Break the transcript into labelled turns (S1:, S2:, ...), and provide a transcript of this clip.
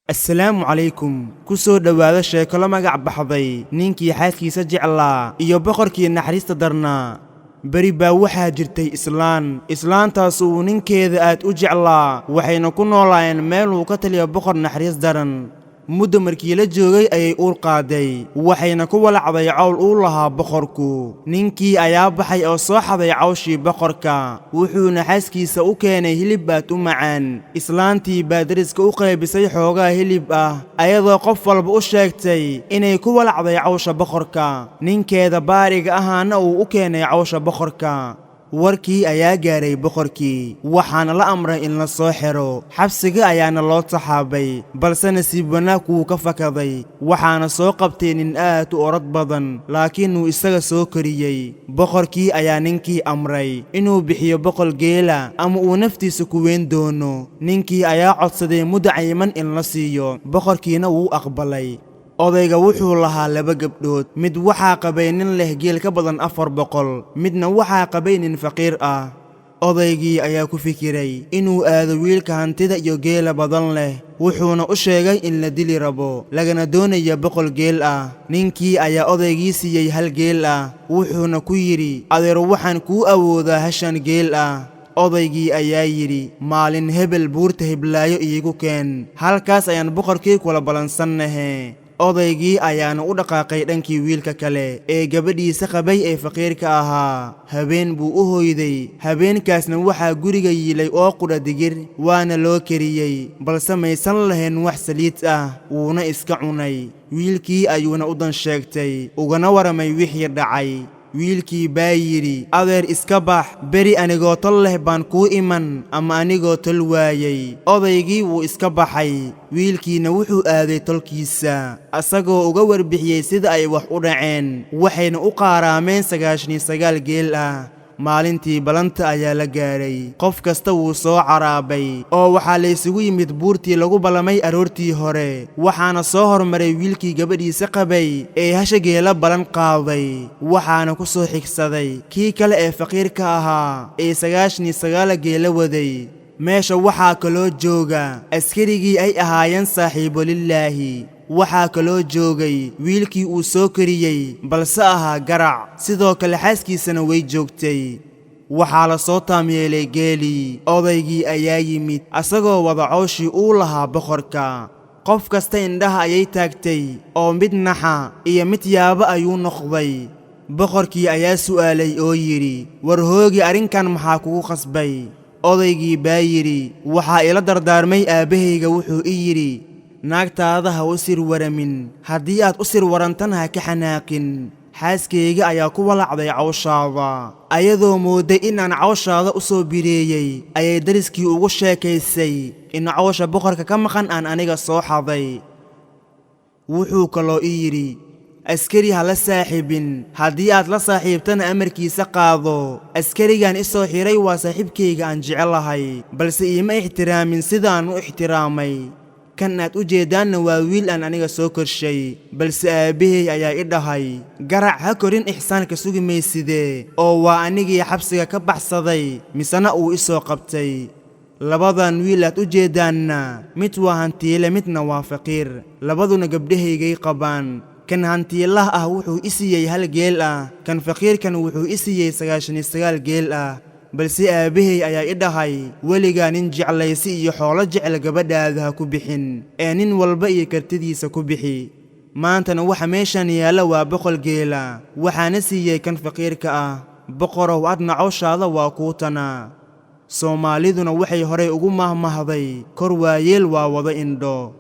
S1: السلام عليكم كسو دواada sheeko la magac baxday ninkii xaaskiisa jeclaa iyo boqorkii naxariista darnaa bari baa waxaa jirtay islaantaas uu ninkeeda aad u jeclaa waxayna ku noolaayeen meel uu ka taliyo boqor naxariis daran muddo markii la joogay ayay uur qaaday waxayna ku walacday cawl uu lahaa boqorku ninkii ayaa baxay oo soo xaday cawshii boqorka wuxuuna xaaskiisa u keenay hilib aad u macaan islaantii baa dariska u qaybisay xoogaa hilib ah ayadoo qof walba u sheegtay inay ku walacday cawsha boqorka ninkeeda baariga ahaana uu u keenay cawsha boqorka warkii ayaa gaaray boqorkii waxaana la amray in la soo xiro xabsiga ayaana loo taxaabay balse nasiib wanaag wuu ka fakaday waxaana soo qabtay nin aad u orod badan laakiin uu isaga soo koriyey boqorkii ayaa ninkii amray inuu bixiyo boqol geela ama uu naftiisa ku weyn doono ninkii ayaa codsaday muddo cayiman in la siiyo boqorkiina wuu aqbalay odayga wuxuu lahaa 2 gabdhood mid waxaa qabay nin leh geel ka badan 400 midna waxaa qabay nin faqiir ah odaygii ayaa ku fikiray inuu aado wiilka hantida iyo geela badan leh wuxuuna u sheegay in la dili rabo lagana doonayo 100 geel ah ninkii ayaa odaygii siiyey 1 geel ah wuxuuna ku yiri adeer waxaan kuu awoodaa 5 geel ah odaygii ayaa yiri maalin hebel buurta hiblaayo iigu keen halkaas ayaan boqorkii kula balansannahay odaygii ayaana u dhaqaaqay dhankii wiilka kale ee gabadhiisa qabay ee faqiirka ahaa habeen buu u hooyday habeenkaasna waxaa guriga yiilay oo qudha digir waana loo kariyey balse maysan lahayn wax saliid ah wuuna iska cunay wiilkii ayuuna u dan sheegtay ugana waramay wixii dhacay wiilkii baa yiri adeer iska bax beri anigoo tol leh baan kuu iman ama anigoo tol waayay odaygii wuu iska baxay wiilkiina wuxuu aaday tolkiisa asagoo uga warbixiyey sida ay wax u dhaceen waxayna u qaaraameen 99 geel ah maalintii balanta ayaa la gaaray qof kasta wuu soo caraabay oo waxaa la isugu yimid buurtii lagu balamay aroortii hore waxaana soo hormaray wiilkii gabadhiisa qabay ee hasha geela balan qaaday waxaana ku soo xigsaday kii kale ee faqiirka ahaa ee 99 geela waday meesha waxaa kaloo jooga askarigii ay ahaayeen saaxiibo lilaahi waxaa kaloo joogay wiilkii uu soo kariyey balse ahaa garac sidoo kale xaaskiisana way joogtay waxaa la soo taamyeelay geelii odaygii ayaa yimid asagoo wada cawshii uu lahaa boqorka qof kasta indhaha ayay taagtay oo mid naxa iyo mid yaabo ayuu noqday boqorkii ayaa su'aalay oo yidhi war hoogi arrinkan maxaa kugu qasbay odaygii baa yidhi waxaa ila dardaarmay aabbahayga wuxuu i yidhi naagtaada ha u sir waramin haddii aad u sir warantana ha ka xanaaqin xaaskayga ayaa ku walacday cawshaada ayadoo mooday inaan cawshaada u soo bireeyey ayay dariskii ugu sheekaysay in cawsha boqorka ka maqan aan aniga soo xaday wuxuu kaloo i yidhi askari ha la saaxiibin haddii aad la saaxiibtana amarkiisa qaado askarigan i soo xiray waa saaxiibkayga aan jecelahay balse iima ixtiraamin sidaan u ixtiraamay kan aad u jeedaanna waa wiil aan aniga soo korshay balse aabbahay ayaa i dhahay garac ha korin ixsaanka sugi maysidee oo waa anigii xabsiga ka baxsaday misena uu i soo qabtay labadan wiil aad u jeedaanna mid waa hantiile midna waa faqiir labaduna gabdhahaygay qabaan kan hantiilaha ah wuxuu i siiyey 1 geel ah kan faqiirkan wuxuu i siiyey 99 geel ah balse aabbahay ayaa i dhahay weligaa nin jeclaysi iyo xoolo jecel gabadhaada ha ku bixin ee nin walba iyo kartidiisa ku bixi maantana waxa meeshan yaalla waa 100 geela waxaana siiyey kan faqiirka ah boqorow adna cawshaada waa kuutana soomaaliduna waxay horey ugu mahmahday kor waayeel waa wada indho